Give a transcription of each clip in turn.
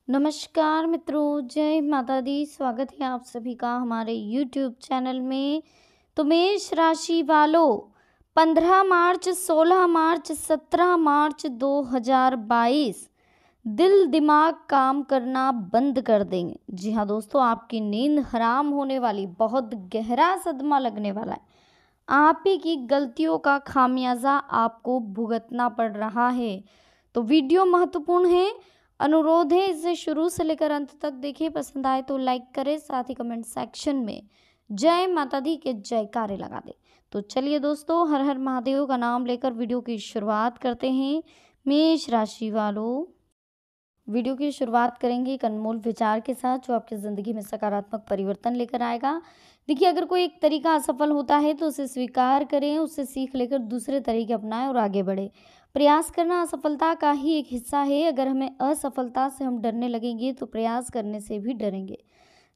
नमस्कार मित्रों, जय माता दी। स्वागत है आप सभी का हमारे YouTube चैनल में। तो मेष राशि वालों, 15 मार्च, 16 मार्च, 17 मार्च 2022 दिल दिमाग काम करना बंद कर देंगे। जी हाँ दोस्तों, आपकी नींद हराम होने वाली, बहुत गहरा सदमा लगने वाला है। आप ही की गलतियों का खामियाजा आपको भुगतना पड़ रहा है। तो वीडियो महत्वपूर्ण है, अनुरोध है इसे शुरू से लेकर अंत तक देखिए। पसंद आए तो लाइक करें, साथ ही कमेंट सेक्शन में जय माता दी के जयकारे लगा दें। तो चलिए दोस्तों, हर हर महादेव का नाम लेकर वीडियो की शुरुआत करते हैं। मेष राशि वालों, वीडियो की शुरुआत करेंगे एक अनमोल विचार के साथ जो आपकी ज़िंदगी में सकारात्मक परिवर्तन लेकर आएगा। देखिए, अगर कोई एक तरीका असफल होता है तो उसे स्वीकार करें, उससे सीख लेकर दूसरे तरीके अपनाएं और आगे बढ़े। प्रयास करना असफलता का ही एक हिस्सा है। अगर हमें असफलता से हम डरने लगेंगे तो प्रयास करने से भी डरेंगे।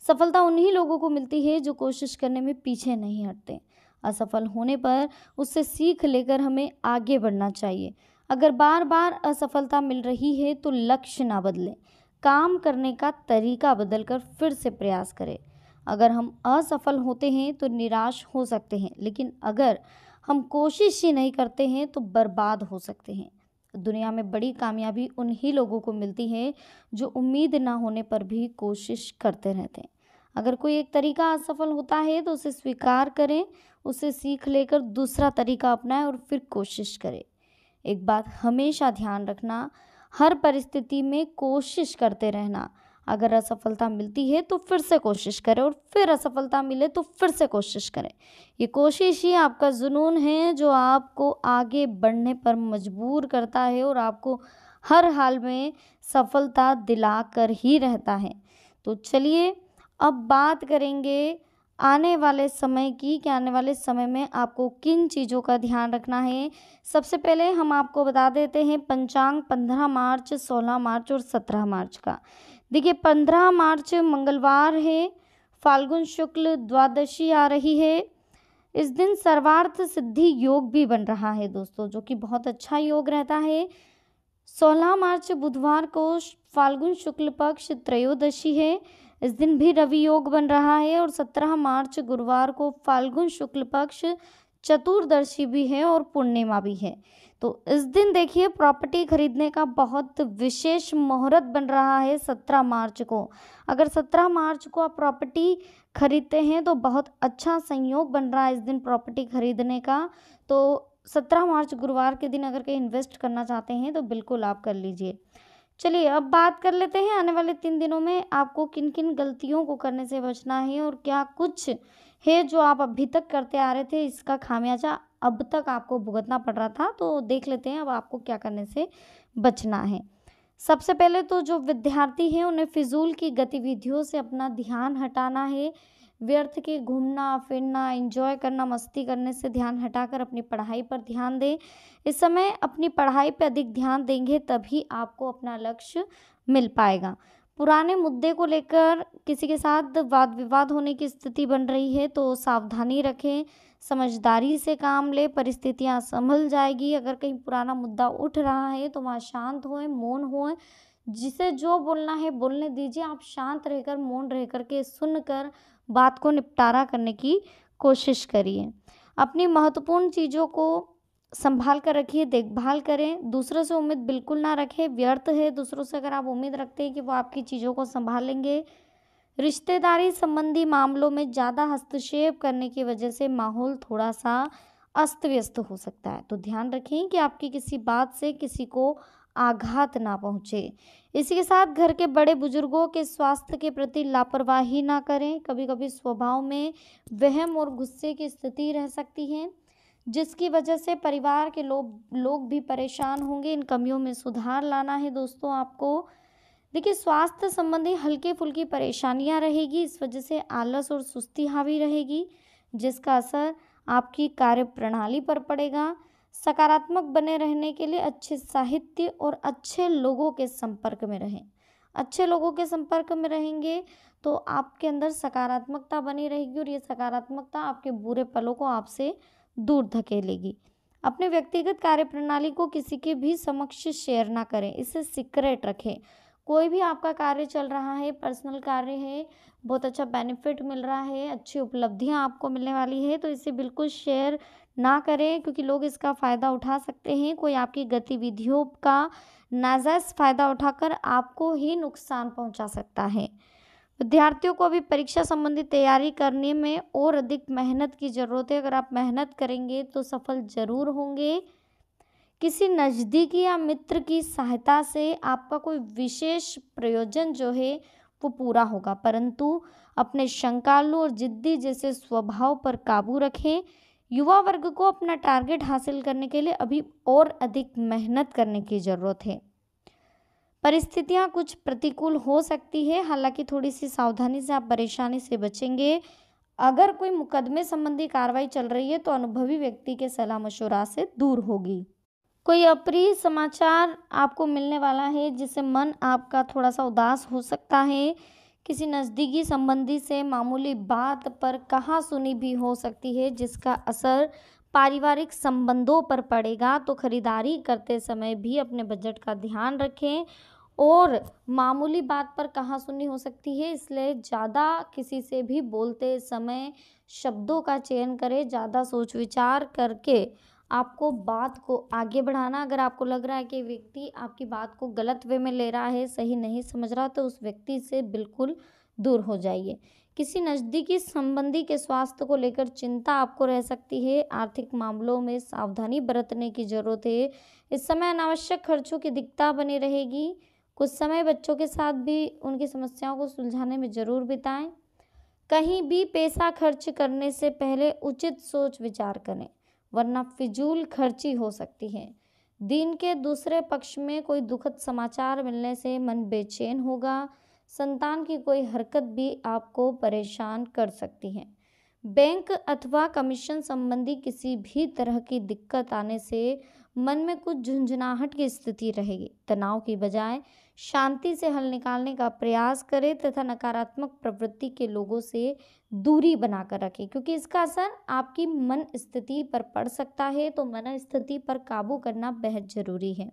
सफलता उन्हीं लोगों को मिलती है जो कोशिश करने में पीछे नहीं हटते। असफल होने पर उससे सीख लेकर हमें आगे बढ़ना चाहिए। अगर बार बार असफलता मिल रही है तो लक्ष्य ना बदलें, काम करने का तरीका बदलकर फिर से प्रयास करें। अगर हम असफल होते हैं तो निराश हो सकते हैं, लेकिन अगर हम कोशिश ही नहीं करते हैं तो बर्बाद हो सकते हैं। दुनिया में बड़ी कामयाबी उन्हीं लोगों को मिलती है जो उम्मीद ना होने पर भी कोशिश करते रहते हैं। अगर कोई एक तरीका असफल होता है तो उसे स्वीकार करें, उसे सीख लेकर दूसरा तरीका अपनाएं और फिर कोशिश करें। एक बात हमेशा ध्यान रखना, हर परिस्थिति में कोशिश करते रहना। अगर असफलता मिलती है तो फिर से कोशिश करें और फिर असफलता मिले तो फिर से कोशिश करें। ये कोशिश ही आपका जुनून है जो आपको आगे बढ़ने पर मजबूर करता है और आपको हर हाल में सफलता दिलाकर ही रहता है। तो चलिए अब बात करेंगे आने वाले समय की कि आने वाले समय में आपको किन चीज़ों का ध्यान रखना है। सबसे पहले हम आपको बता देते हैं पंचांग 15 मार्च, 16 मार्च और 17 मार्च का। देखिए, 15 मार्च मंगलवार है, फाल्गुन शुक्ल द्वादशी आ रही है। इस दिन सर्वार्थ सिद्धि योग भी बन रहा है दोस्तों, जो कि बहुत अच्छा योग रहता है। 16 मार्च बुधवार को फाल्गुन शुक्ल पक्ष त्रयोदशी है। इस दिन भी रवि योग बन रहा है। और 17 मार्च गुरुवार को फाल्गुन शुक्ल पक्ष चतुर्दशी भी है और पूर्णिमा भी है। तो इस दिन देखिए, प्रॉपर्टी खरीदने का बहुत विशेष मुहूर्त बन रहा है 17 मार्च को। अगर 17 मार्च को आप प्रॉपर्टी खरीदते हैं तो बहुत अच्छा संयोग बन रहा है इस दिन प्रॉपर्टी खरीदने का। तो 17 मार्च गुरुवार के दिन अगर कहीं इन्वेस्ट करना चाहते हैं तो बिल्कुल आप कर लीजिए। चलिए अब बात कर लेते हैं आने वाले 3 दिनों में आपको किन किन गलतियों को करने से बचना है और क्या कुछ है जो आप अभी तक करते आ रहे थे, इसका खामियाजा अब तक आपको भुगतना पड़ रहा था। तो देख लेते हैं अब आपको क्या करने से बचना है। सबसे पहले तो जो विद्यार्थी हैं उन्हें फिजूल की गतिविधियों से अपना ध्यान हटाना है। व्यर्थ के घूमना फिरना, एंजॉय करना, मस्ती करने से ध्यान हटाकर अपनी पढ़ाई पर ध्यान दें। इस समय अपनी पढ़ाई पर अधिक ध्यान देंगे तभी आपको अपना लक्ष्य मिल पाएगा। पुराने मुद्दे को लेकर किसी के साथ वाद विवाद होने की स्थिति बन रही है तो सावधानी रखें, समझदारी से काम लें, परिस्थितियां संभल जाएगी। अगर कहीं पुराना मुद्दा उठ रहा है तो वहाँ शांत होएं, मौन होएं, जिसे जो बोलना है बोलने दीजिए। आप शांत रहकर, मौन रह कर के सुनकर बात को निपटारा करने की कोशिश करिए। अपनी महत्वपूर्ण चीज़ों को संभाल कर रखिए, देखभाल करें। दूसरों से उम्मीद बिल्कुल ना रखें, व्यर्थ है दूसरों से अगर आप उम्मीद रखते हैं कि वो आपकी चीज़ों को संभालेंगे। रिश्तेदारी संबंधी मामलों में ज़्यादा हस्तक्षेप करने की वजह से माहौल थोड़ा सा अस्त व्यस्त हो सकता है। तो ध्यान रखें कि आपकी किसी बात से किसी को आघात ना पहुँचे। इसी के साथ घर के बड़े बुजुर्गों के स्वास्थ्य के प्रति लापरवाही ना करें। कभी कभी स्वभाव में वहम और गुस्से की स्थिति रह सकती है जिसकी वजह से परिवार के लोग भी परेशान होंगे। इन कमियों में सुधार लाना है दोस्तों आपको। देखिए, स्वास्थ्य संबंधी हल्की फुल्की परेशानियां रहेगी, इस वजह से आलस और सुस्ती हावी रहेगी जिसका असर आपकी कार्य प्रणाली पर पड़ेगा। सकारात्मक बने रहने के लिए अच्छे साहित्य और अच्छे लोगों के संपर्क में रहें। अच्छे लोगों के संपर्क में रहेंगे तो आपके अंदर सकारात्मकता बनी रहेगी और ये सकारात्मकता आपके बुरे पलों को आपसे दूर धकेलेगी। अपने व्यक्तिगत कार्य प्रणाली को किसी के भी समक्ष शेयर ना करें, इसे सीक्रेट रखें। कोई भी आपका कार्य चल रहा है, पर्सनल कार्य है, बहुत अच्छा बेनिफिट मिल रहा है, अच्छी उपलब्धियाँ आपको मिलने वाली है, तो इसे बिल्कुल शेयर ना करें क्योंकि लोग इसका फ़ायदा उठा सकते हैं। कोई आपकी गतिविधियों का नाजायज़ फ़ायदा उठाकर आपको ही नुकसान पहुंचा सकता है। विद्यार्थियों को अभी परीक्षा संबंधी तैयारी करने में और अधिक मेहनत की ज़रूरत है। अगर आप मेहनत करेंगे तो सफल ज़रूर होंगे। किसी नज़दीकी या मित्र की सहायता से आपका कोई विशेष प्रयोजन जो है वो पूरा होगा, परंतु अपने शंकालु और जिद्दी जैसे स्वभाव पर काबू रखें। युवा वर्ग को अपना टारगेट हासिल करने के लिए अभी और अधिक मेहनत करने की ज़रूरत है। परिस्थितियां कुछ प्रतिकूल हो सकती है, हालांकि थोड़ी सी सावधानी से आप परेशानी से बचेंगे। अगर कोई मुकदमे संबंधी कार्रवाई चल रही है तो अनुभवी व्यक्ति के सलाह मशवरा से दूर होगी। कोई अप्रिय समाचार आपको मिलने वाला है जिससे मन आपका थोड़ा सा उदास हो सकता है। किसी नज़दीकी संबंधी से मामूली बात पर कहासुनी भी हो सकती है जिसका असर पारिवारिक संबंधों पर पड़ेगा। तो खरीदारी करते समय भी अपने बजट का ध्यान रखें और मामूली बात पर कहासुनी हो सकती है, इसलिए ज़्यादा किसी से भी बोलते समय शब्दों का चयन करें। ज़्यादा सोच विचार करके आपको बात को आगे बढ़ाना। अगर आपको लग रहा है कि व्यक्ति आपकी बात को गलत वे में ले रहा है, सही नहीं समझ रहा, तो उस व्यक्ति से बिल्कुल दूर हो जाइए। किसी नज़दीकी संबंधी के स्वास्थ्य को लेकर चिंता आपको रह सकती है। आर्थिक मामलों में सावधानी बरतने की ज़रूरत है। इस समय अनावश्यक खर्चों की दिक्कत बनी रहेगी। कुछ समय बच्चों के साथ भी उनकी समस्याओं को सुलझाने में ज़रूर बिताएं। कहीं भी पैसा खर्च करने से पहले उचित सोच विचार करें, वरना फिजूल खर्ची हो सकती है। दिन के दूसरे पक्ष में कोई दुखद समाचार मिलने से मन बेचैन होगा। संतान की कोई हरकत भी आपको परेशान कर सकती है। बैंक अथवा कमीशन संबंधी किसी भी तरह की दिक्कत आने से मन में कुछ झुंझुनाहट की स्थिति रहेगी। तनाव की बजाय शांति से हल निकालने का प्रयास करें तथा नकारात्मक प्रवृत्ति के लोगों से दूरी बनाकर रखें, क्योंकि इसका असर आपकी मन स्थिति पर पड़ सकता है। तो मन स्थिति पर काबू करना बेहद ज़रूरी है।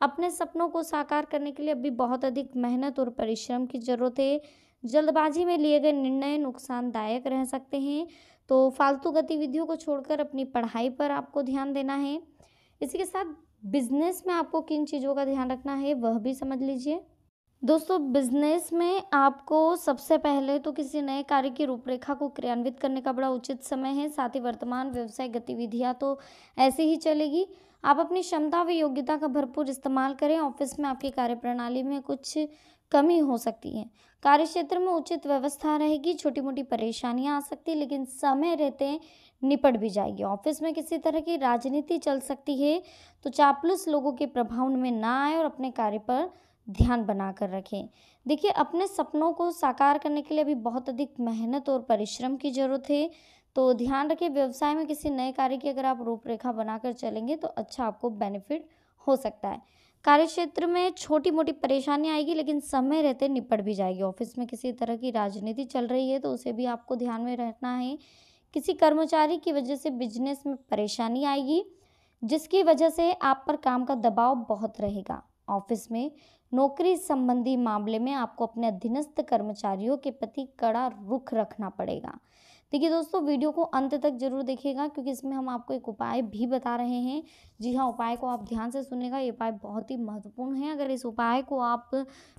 अपने सपनों को साकार करने के लिए अभी बहुत अधिक मेहनत और परिश्रम की ज़रूरत है। जल्दबाजी में लिए गए निर्णय नुकसानदायक रह सकते हैं, तो फालतू गतिविधियों को छोड़कर अपनी पढ़ाई पर आपको ध्यान देना है। इसी के साथ बिजनेस में आपको किन चीज़ों का ध्यान रखना है वह भी समझ लीजिए। दोस्तों, बिजनेस में आपको सबसे पहले तो किसी नए कार्य की रूपरेखा को क्रियान्वित करने का बड़ा उचित समय है। साथ ही वर्तमान व्यवसाय गतिविधियां तो ऐसे ही चलेगी। आप अपनी क्षमता व योग्यता का भरपूर इस्तेमाल करें। ऑफिस में आपकी कार्यप्रणाली में कुछ कमी हो सकती है। कार्यक्षेत्र में उचित व्यवस्था रहेगी। छोटी मोटी परेशानियां आ सकती है, लेकिन समय रहते निपट भी जाएगी। ऑफिस में किसी तरह की राजनीति चल सकती है, तो चापलूस लोगों के प्रभाव में ना आए और अपने कार्य पर ध्यान बनाकर रखें। देखिए, अपने सपनों को साकार करने के लिए अभी बहुत अधिक मेहनत और परिश्रम की ज़रूरत है। तो ध्यान रखें, व्यवसाय में किसी नए कार्य की अगर आप रूपरेखा बनाकर चलेंगे तो अच्छा आपको बेनिफिट हो सकता है। कार्यक्षेत्र में छोटी मोटी परेशानी आएगी, लेकिन समय रहते निपट भी जाएगी। ऑफिस में किसी तरह की राजनीति चल रही है तो उसे भी आपको ध्यान में रखना है। किसी कर्मचारी की वजह से बिजनेस में परेशानी आएगी, जिसकी वजह से आप पर काम का दबाव बहुत रहेगा। ऑफिस में नौकरी संबंधी मामले में आपको अपने अधीनस्थ कर्मचारियों के प्रति कड़ा रुख रखना पड़ेगा। देखिए दोस्तों, वीडियो को अंत तक जरूर देखिएगा, क्योंकि इसमें हम आपको एक उपाय भी बता रहे हैं। जी हाँ, उपाय को आप ध्यान से सुनिएगा। ये उपाय बहुत ही महत्वपूर्ण है। अगर इस उपाय को आप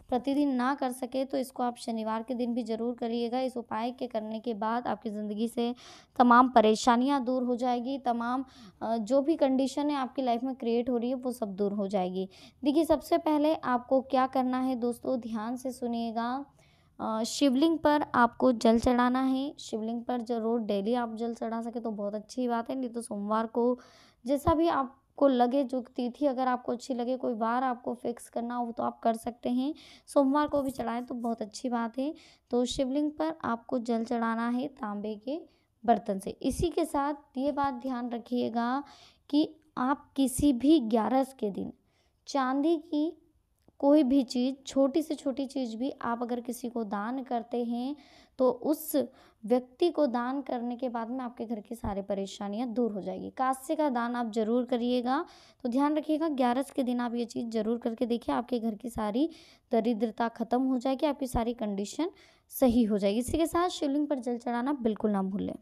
प्रतिदिन ना कर सके तो इसको आप शनिवार के दिन भी जरूर करिएगा। इस उपाय के करने के बाद आपकी ज़िंदगी से तमाम परेशानियाँ दूर हो जाएगी। तमाम जो भी कंडीशन है आपकी लाइफ में क्रिएट हो रही है वो सब दूर हो जाएगी। देखिए, सबसे पहले आपको क्या करना है दोस्तों, ध्यान से सुनिएगा। शिवलिंग पर आपको जल चढ़ाना है। शिवलिंग पर जरूर डेली आप जल चढ़ा सके तो बहुत अच्छी बात है, नहीं तो सोमवार को, जैसा भी आपको लगे, जो तिथि अगर आपको अच्छी लगे, कोई बार आपको फिक्स करना हो तो आप कर सकते हैं। सोमवार को भी चढ़ाएं तो बहुत अच्छी बात है। तो शिवलिंग पर आपको जल चढ़ाना है तांबे के बर्तन से। इसी के साथ ये बात ध्यान रखिएगा कि आप किसी भी 11 के दिन चांदी की कोई भी चीज़, छोटी से छोटी चीज़ भी आप अगर किसी को दान करते हैं तो उस व्यक्ति को दान करने के बाद में आपके घर की सारी परेशानियां दूर हो जाएगी। कांस्य का दान आप जरूर करिएगा। तो ध्यान रखिएगा, 11 के दिन आप ये चीज़ जरूर करके देखिए, आपके घर की सारी दरिद्रता खत्म हो जाएगी, आपकी सारी कंडीशन सही हो जाएगी। इसी के साथ शिवलिंग पर जल चढ़ाना बिल्कुल ना भूलें।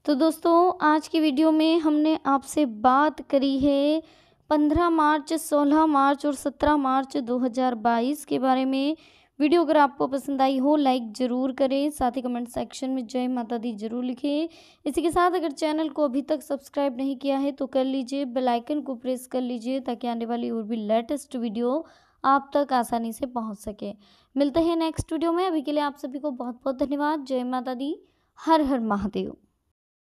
तो दोस्तों, आज की वीडियो में हमने आपसे बात करी है 15 मार्च, 16 मार्च और 17 मार्च 2022 के बारे में। वीडियो अगर आपको पसंद आई हो लाइक ज़रूर करें, साथ ही कमेंट सेक्शन में जय माता दी जरूर लिखें। इसी के साथ अगर चैनल को अभी तक सब्सक्राइब नहीं किया है तो कर लीजिए, बेल आइकन को प्रेस कर लीजिए ताकि आने वाली और भी लेटेस्ट वीडियो आप तक आसानी से पहुंच सके। मिलते हैं नेक्स्ट वीडियो में। अभी के लिए आप सभी को बहुत बहुत धन्यवाद। जय माता दी। हर हर महादेव।